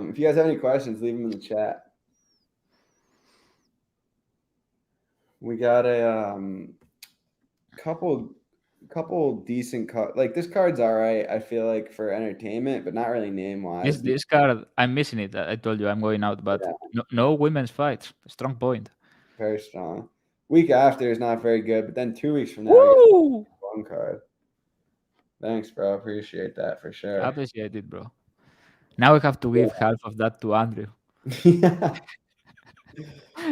If you guys have any questions, leave them in the chat. We got a couple decent cards. Like this card's all right. I feel like for entertainment, but not really name wise. This card, I'm missing it. I told you I'm going out, but no women's fights. Strong point. Very strong. Week after is not very good, but then 2 weeks from now, one card. Thanks, bro. Appreciate that for sure. Appreciate it, bro. Now we have to give half of that to Andrew. Yeah.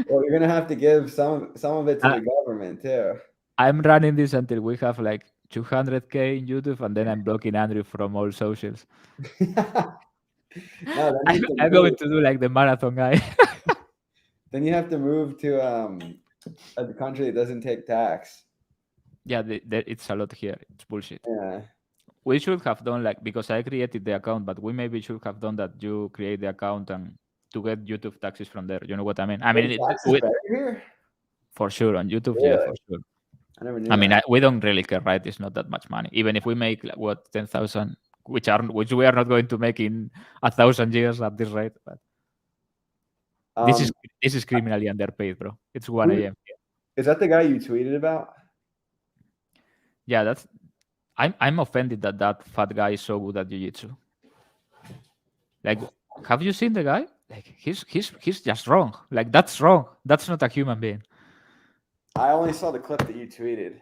Well, you're gonna have to give some of it to the government too. I'm running this until we have like 200K in YouTube, and then I'm blocking Andrew from all socials. No, I'm going to do like the marathon guy. Then you have to move to a country that doesn't take tax. Yeah, it's a lot here. It's bullshit. Yeah. We should have done like, because I created the account, but we maybe should have done that. You create the account and to get YouTube taxes from there. You know what I mean? I mean, here? For sure on YouTube. Really? Yeah, for sure. I never knew. I mean, we don't really care, right? It's not that much money. Even if we make like, what 10,000, which we are not going to make in 1,000 years at this rate. But this is criminally underpaid, bro. It's 1 a.m. Is that the guy you tweeted about? Yeah, that's. I'm offended that fat guy is so good at jiu-jitsu. Like, have you seen the guy? Like, he's just wrong. Like, that's wrong. That's not a human being. I only saw the clip that you tweeted.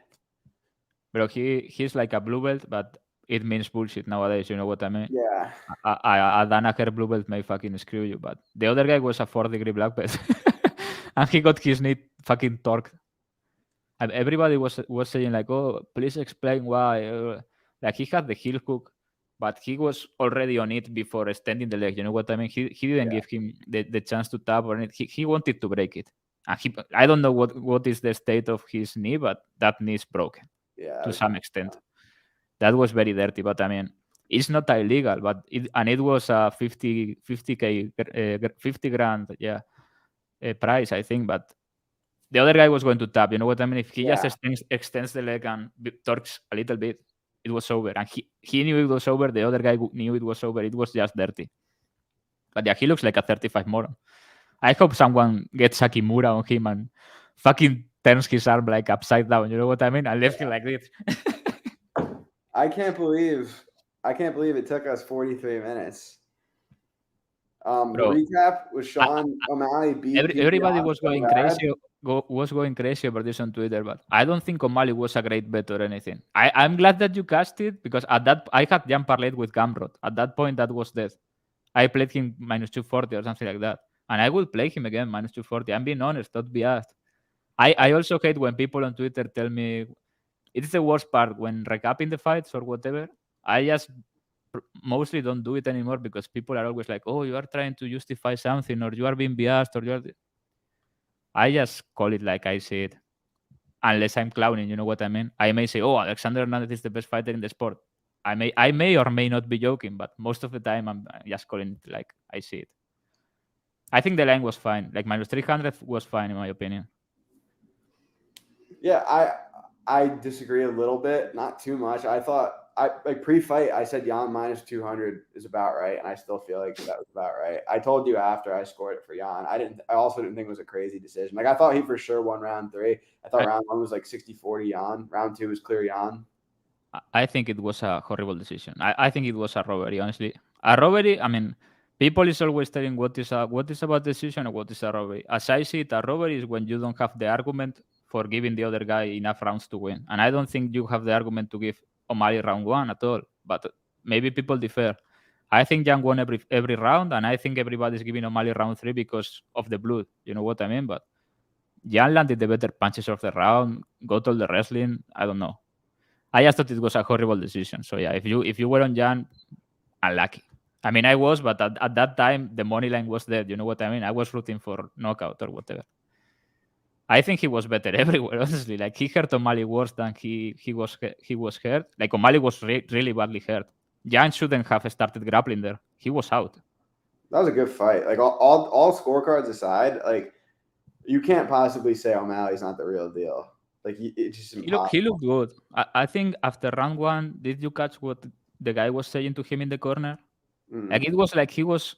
Bro, he's like a blue belt, but it means bullshit nowadays. You know what I mean? Yeah. A Danaher blue belt may fucking screw you, but the other guy was a 4-degree black belt, and he got his knee fucking torqued. And everybody was saying like, "Oh, please explain why." Like he had the heel hook, but he was already on it before extending the leg. You know what I mean? He didn't give him the chance to tap on it. He wanted to break it. And I don't know what is the state of his knee, but that knee is broken to some extent. That was very dirty, but I mean, it's not illegal, but it was a 50 grand, price, I think, but the other guy was going to tap. You know what I mean? If he just extends the leg and torques a little bit, it was over. And he knew it was over. The other guy knew it was over. It was just dirty. But yeah, he looks like a 35 moron. I hope someone gets a Kimura on him and fucking turns his arm like upside down. You know what I mean? And left him like this. I can't believe it took us 43 minutes. The recap was Sean O'Malley beat. Everybody was going crazy. Was going crazy over this on Twitter, but I don't think O'Malley was a great bet or anything. I'm glad that you cast it because at that I had Jan parlayed with Gamrot. At that point, that was death. I played him -240 or something like that, and I will play him again -240. I'm being honest, don't be asked. I also hate when people on Twitter tell me it's the worst part when recapping the fights or whatever. I just mostly don't do it anymore because people are always like, "Oh, you are trying to justify something, or you are being biased, or you are." I just call it like I see it, unless I'm clowning. You know what I mean? I may say, "Oh, Alexander Hernandez is the best fighter in the sport." I may or may not be joking, but most of the time I'm just calling it like I see it. I think the line was fine. Like -300 was fine in my opinion. Yeah, I disagree a little bit, not too much. I thought I like pre-fight, I said Jan minus 200 is about right, and I still feel like that was about right. I told you after I scored it for Jan. I also didn't think it was a crazy decision. Like I thought he for sure won round 3. I thought round 1 was like 60-40 Jan. Round 2 was clear Jan. I think it was a horrible decision. I think it was a robbery, honestly. A robbery, I mean, people is always telling what is about decision or what is a robbery. As I see it, a robbery is when you don't have the argument for giving the other guy enough rounds to win. And I don't think you have the argument to give O'Malley round 1 at all. But maybe people differ. I think Jan won every round, and I think everybody's giving O'Malley round 3 because of the blood. You know what I mean? But Jan landed the better punches of the round, got all the wrestling. I don't know. I just thought it was a horrible decision. So yeah, if you were on Jan, unlucky. I mean, I was, but at that time the money line was dead. You know what I mean? I was rooting for knockout or whatever. I think he was better everywhere, honestly. Like he hurt O'Malley worse than he was hurt. Like O'Malley was really badly hurt. Jan shouldn't have started grappling there. He was out. That was a good fight. Like all scorecards aside, like you can't possibly say O'Malley's not the real deal. Like it's just impossible. He looked good. I think after round 1, did you catch what the guy was saying to him in the corner? Like it was like he was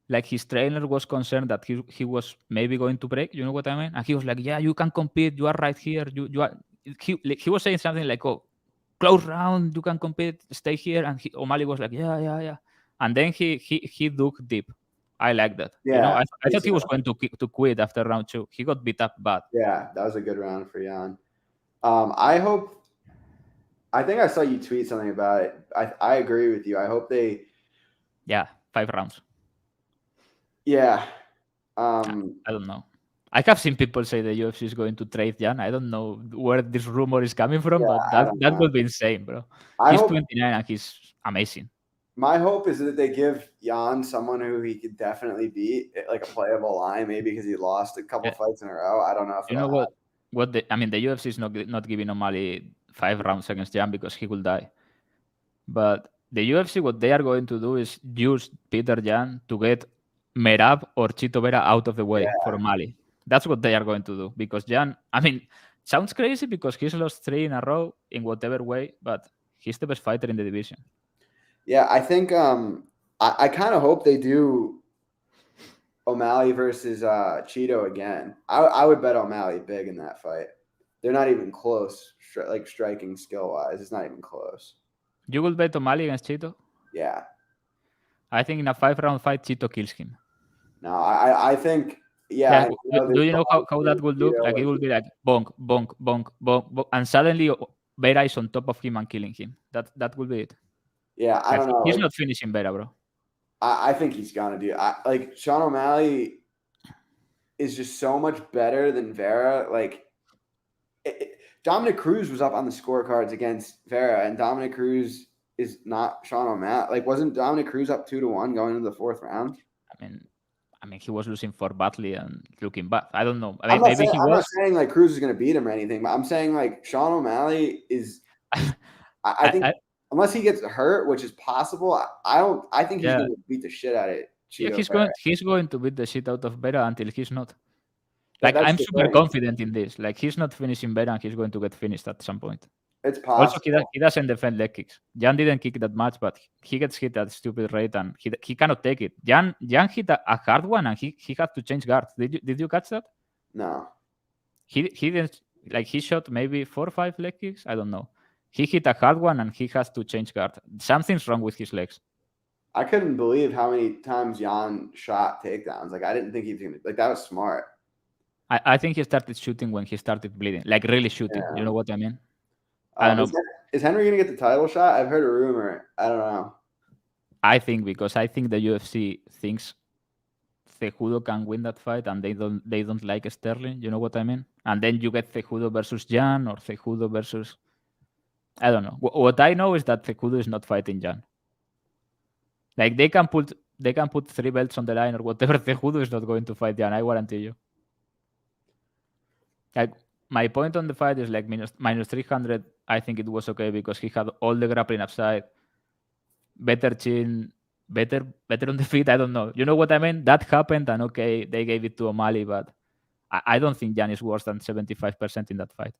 like his trainer was concerned that he was maybe going to break. You know what I mean? And he was like, "Yeah, you can compete. You are right here. You are." He was saying something like, "Oh, close round. You can compete. Stay here." And O'Malley was like, "Yeah, yeah, yeah." And then he dug deep. I like that. Yeah, you know, I thought he was going to quit after round 2. He got beat up bad. Yeah, that was a good round for Jan. I think I saw you tweet something about it. I agree with you. I hope they. Yeah, 5 rounds. Yeah. I don't know. I have seen people say the UFC is going to trade Jan. I don't know where this rumor is coming from, but that would be insane, bro. He's 29 and he's amazing. My hope is that they give Jan someone who he could definitely beat, like a playable line, maybe because he lost a couple fights in a row. I don't know if you know what the UFC is not giving O'Malley 5 rounds against Jan because he will die. But the UFC, what they are going to do is use Peter Jan to get Merab or Chito Vera out of the way for O'Malley. That's what they are going to do because Jan, sounds crazy because he's lost 3 in a row in whatever way, but he's the best fighter in the division. Yeah, I think I kind of hope they do O'Malley versus Cheeto again. I would bet O'Malley big in that fight. They're not even close, like striking skill wise. It's not even close. You will bet O'Malley against Cheeto? Yeah. I think in a 5-round fight, Cheeto kills him. No, I think, yeah. Do you know how that will look? Like it will be like bonk, bonk, bonk, bonk, bonk, and suddenly Vera is on top of him and killing him. That will be it. Yeah, I don't know. He's not finishing Vera, bro. I think he's gonna do. Like Sean O'Malley is just so much better than Vera. Like Dominic Cruz was up on the scorecards against Vera, and Dominic Cruz is not Sean O'Malley. Like, wasn't Dominic Cruz up 2-1 going into the 4th round? I mean, he was losing for badly and looking bad. I don't know. I'm not saying like Cruz is going to beat him or anything, but I'm saying like Sean O'Malley is. I think unless he gets hurt, which is possible, I think he's going to beat the shit out of it. Yeah, he's going to beat the shit out of Vera until he's not. Like I'm super confident in this. Like he's not finishing Vera and he's going to get finished at some point. It's possible. Also, he doesn't defend leg kicks. Jan didn't kick that much, but he gets hit at a stupid rate and he cannot take it. Jan hit a hard one and he had to change guards. Did you catch that? No. He didn't, like he shot maybe 4 or 5 leg kicks. I don't know. He hit a hard one and he has to change guard. Something's wrong with his legs. I couldn't believe how many times Jan shot takedowns. Like I didn't think he was gonna, like that was smart. I think he started shooting when he started bleeding, like really shooting. You know what I mean? I don't know. Is Henry going to get the title shot? I've heard a rumor. I don't know. I think the UFC thinks Cejudo can win that fight, and they don't like Sterling. You know what I mean? And then you get Cejudo versus Jan or Cejudo versus. I don't know. What I know is that Cejudo is not fighting Jan. Like they can put 3 belts on the line or whatever. Cejudo is not going to fight Jan. I guarantee you. Like my point on the fight is like minus 300. I think it was okay because he had all the grappling upside, better chin, better on the feet. I don't know. You know what I mean? That happened, and okay, they gave it to O'Malley, but I don't think Jan is worse than 75% in that fight.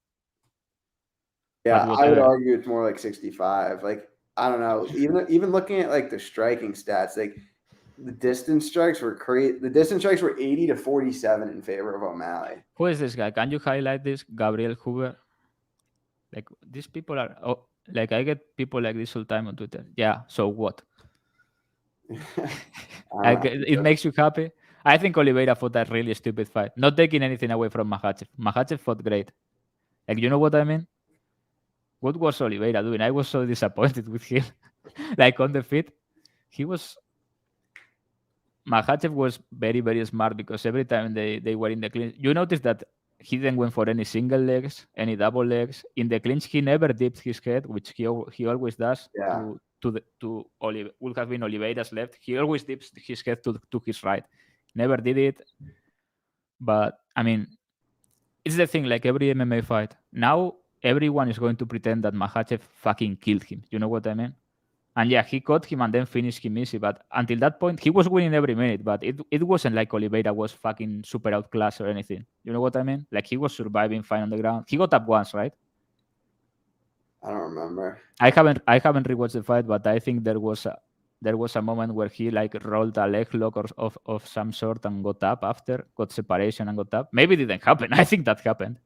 Yeah, I would argue it's more like 65. Like I don't know. Even looking at like the striking stats, like the distance strikes were crazy. The distance strikes were 80 to 47 in favor of O'Malley. Who is this guy? Can you highlight this? Gabriel Huber. Like these people are. Oh, like I get people like this all the time on Twitter. Yeah. So what? It makes you happy. I think Oliveira fought a really stupid fight. Not taking anything away from Makhachev. Makhachev fought great. Like, you know what I mean? What was Oliveira doing? I was so disappointed with him. Like on the feet, he was. Makhachev was very, very smart because every time they were in the clinch, you notice that he didn't went for any single legs, any double legs. In the clinch, he never dipped his head, which he always does. Yeah. Would have been Oliveira's left. He always dips his head to his right. Never did it. But I mean, it's the thing. Like every MMA fight, now everyone is going to pretend that Makhachev fucking killed him. You know what I mean? And yeah, he caught him and then finished him easy. But until that point, he was winning every minute. But it wasn't like Oliveira was fucking super outclassed or anything. You know what I mean? Like he was surviving fine on the ground. He got up once, right? I don't remember. I haven't rewatched the fight, but I think there was a moment where he like rolled a leg lock of some sort and got up after, got separation and got up. Maybe it didn't happen. I think that happened.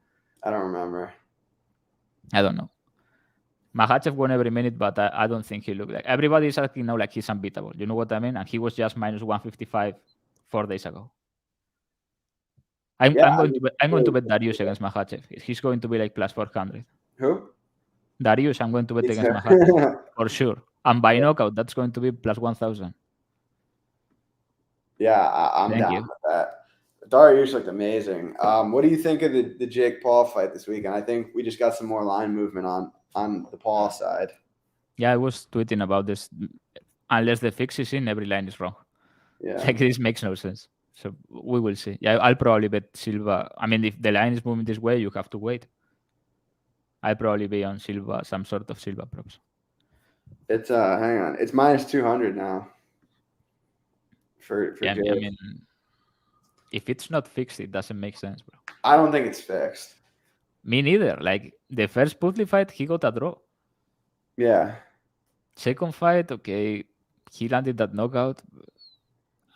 I don't remember. I don't know. Makhachev won every minute, but I don't think he looked like. Everybody's acting now like he's unbeatable. You know what I mean? And he was just minus 155 4 days ago. I'm going to bet Darius against Makhachev. He's going to be like plus 400. Who? Darius, I'm going to bet against Makhachev for sure. And by knockout, that's going to be plus 1,000. Yeah, I'm down with that. Darius looked amazing. What do you think of the Jake Paul fight this weekend? I think we just got some more line movement on the Paul side. Yeah, I was tweeting about this. Unless the fix is in, every line is wrong. Yeah. Like this makes no sense. So we will see. Yeah, I'll probably bet Silva. I mean, if the line is moving this way, you have to wait. I'll probably be on Silva, some sort of Silva props. It's hang on. It's minus 200 now. For yeah, Jake. I mean, if it's not fixed, it doesn't make sense, bro. I don't think it's fixed. Me neither. Like the first Putley fight, he got a draw. Yeah. Second fight, okay, he landed that knockout.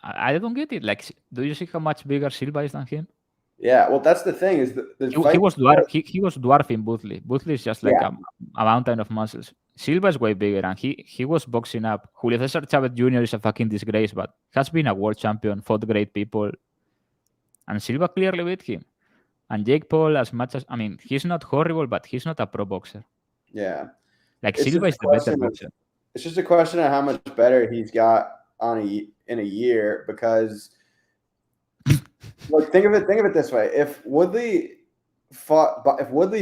I don't get it. Like, do you see how much bigger Silva is than him? Yeah, well, that's the thing is he was dwarfing Putley. Putley is just like a mountain of muscles. Silva is way bigger, and he was boxing up. Julio Cesar Chavez Jr. is a fucking disgrace, but has been a world champion, fought great people, and Silva clearly beat him. And Jake Paul, as much as, I mean, he's not horrible, but he's not a pro boxer. Yeah. Like Silva is the better boxer. It's just a question of how much better he's got in a year, because look, think of it this way. If Woodley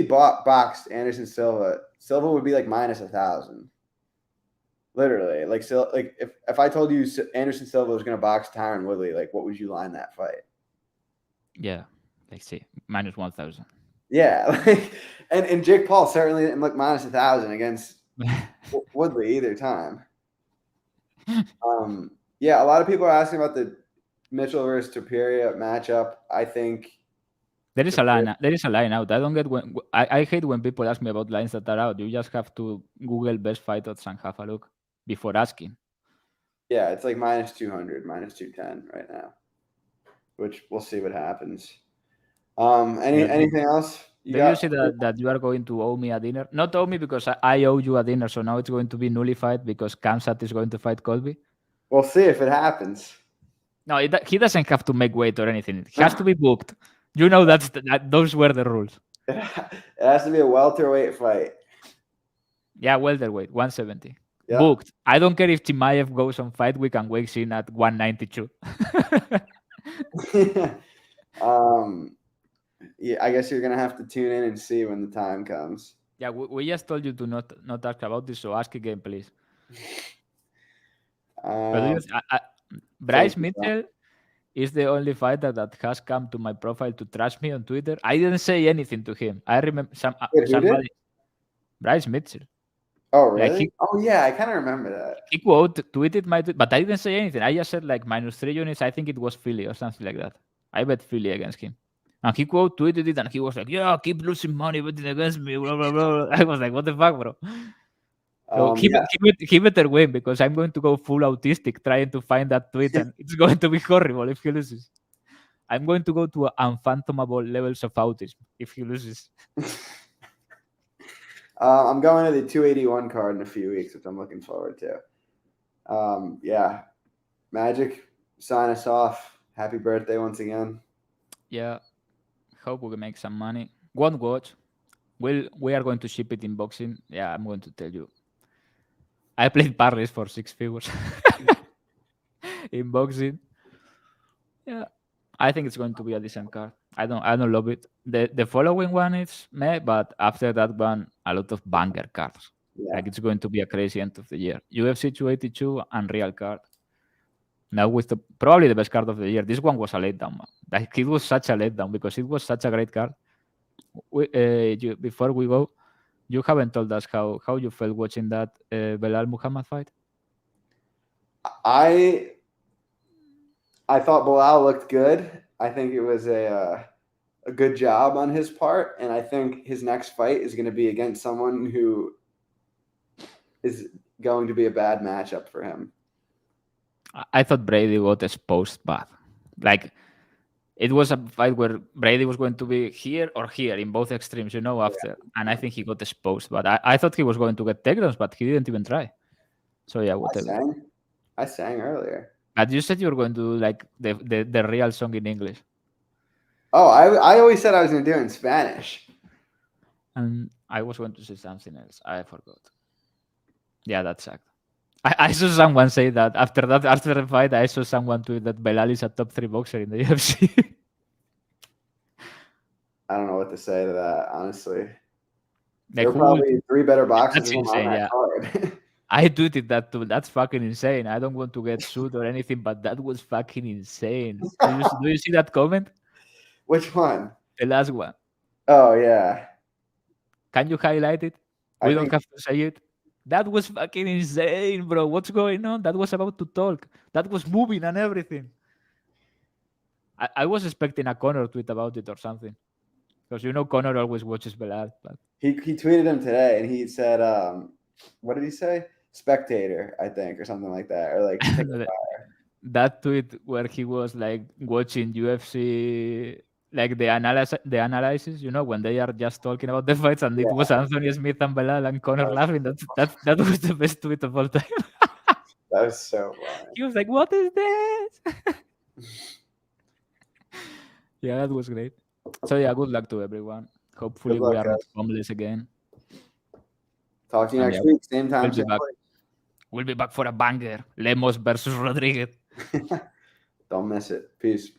boxed Anderson Silva would be like minus 1,000. Literally. Like, so like if I told you Anderson Silva was gonna box Tyron Woodley, like what would you line that fight? Yeah. Like say minus 1,000. Yeah, like, and Jake Paul certainly didn't look minus 1,000 against Woodley either time. Yeah, a lot of people are asking about the Mitchell versus Topuria matchup. I think there is a line. There is a line out. I don't get when I hate when people ask me about lines that are out. You just have to Google best fight odds and have a look before asking. Yeah, it's like minus 200, minus 210 right now, which we'll see what happens. Anything else? You see that you are going to owe me a dinner? Not owe me because I owe you a dinner, so now it's going to be nullified because Kamsat is going to fight Colby. We'll see if it happens. No, he doesn't have to make weight or anything. It has to be booked. You know those were the rules. It has to be a welterweight fight. Yeah, welterweight, 170. Yeah. Booked. I don't care if Chimaev goes on Fight Week and wakes in at 192. Yeah, I guess you're gonna have to tune in and see when the time comes. Yeah, we just told you to not ask about this, so ask again, please. Bryce Mitchell is the only fighter that has come to my profile to trash me on Twitter. I didn't say anything to him. I remember somebody. Bryce Mitchell. Oh, really? Yeah, I kind of remember that. He tweeted my tweet, but I didn't say anything. I just said like minus 3 units. I think it was Philly or something like that. I bet Philly against him. And he tweeted it and he was like, yeah, keep losing money betting against me, blah, blah, blah. I was like, what the fuck, bro? So Yeah. he better win because I'm going to go full autistic trying to find that tweet, and it's going to be horrible if he loses. I'm going to go to unfathomable levels of autism if he loses. I'm going to the 281 card in a few weeks, which I'm looking forward to. Yeah, Magic, sign us off. Happy birthday once again. Yeah, hope we can make some money. Won't watch. We are going to ship it in boxing. Yeah, I'm going to tell you. I played parlays for 6 figures in boxing. Yeah, I think it's going to be a decent card. I don't love it. The following one is meh, but after that one, a lot of banger cards. Yeah. Like it's going to be a crazy end of the year. UFC 282, Unreal card. Now with probably the best card of the year. This one was a letdown, man. Like it was such a letdown because it was such a great card. Before we go, you haven't told us how you felt watching that Belal Muhammad fight. I thought Bilal looked good. I think it was a good job on his part, and I think his next fight is going to be against someone who is going to be a bad matchup for him. I thought Brady got exposed bad. Like it was a fight where Brady was going to be here or here in both extremes, after. And I think he got exposed. But I thought he was going to get takedowns, but he didn't even try. So yeah, whatever. I sang earlier. But you said you were going to do like the real song in English. Oh, I always said I was going to do it in Spanish. And I was going to say something else. I forgot. Yeah, that sucked. I saw someone say that after the fight, I saw someone tweet that Belal is a top 3 boxer in the UFC. I don't know what to say to that, honestly. Like, there are probably 3 better boxers That's than him on insane, that yeah. card. I tweeted that too. That's fucking insane. I don't want to get sued or anything, but that was fucking insane. Do you see that comment? Which one? The last one. Oh, yeah. Can you highlight it? We don't have to say it. That was fucking insane, bro. What's going on? That was about to talk. That was moving and everything. I was expecting a Connor tweet about it or something. Because Connor always watches Belal. But He tweeted him today, and he said, what did he say? Spectator, I think, or something like that. Or like, that tweet where he was like watching UFC, like the analysis, when they are just talking about the fights, and it was Anthony Smith and Belal and Connor laughing. That was the best tweet of all time. That was so funny. He was like, "What is this?" Yeah, that was great. So yeah, good luck to everyone. Hopefully we are not homeless again. Talk to you next week. Same time. We'll be back for a banger. Lemos versus Rodriguez. Don't miss it. Peace.